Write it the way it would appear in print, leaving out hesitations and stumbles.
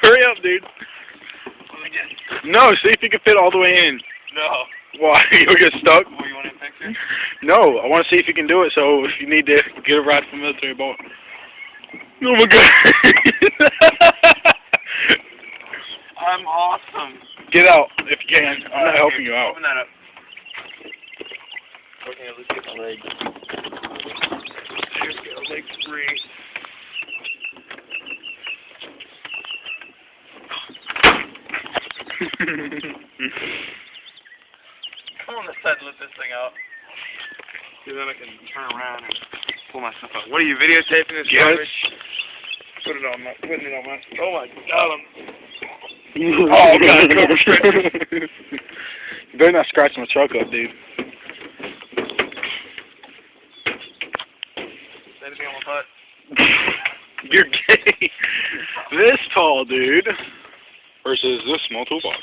Hurry up, dude. No, see if you can fit all the way in. No. Why? You'll get stuck? What, you want a picture? No, I want to see if you can do it, so if you need to get a ride from the military boat. Oh my god. I'm awesome. Get out, if you can. I'm not helping you out. Open that up. Okay, let's get my leg. There we go, leg's free. Come on this side and lift this thing out. See, then I can turn around and pull myself out. What are you videotaping this garbage? Putting it on my. Oh my god, Oh god, go restricted. You better not scratch my truck up, dude. Anything on my butt? You're gay. This tall dude versus this small toolbox.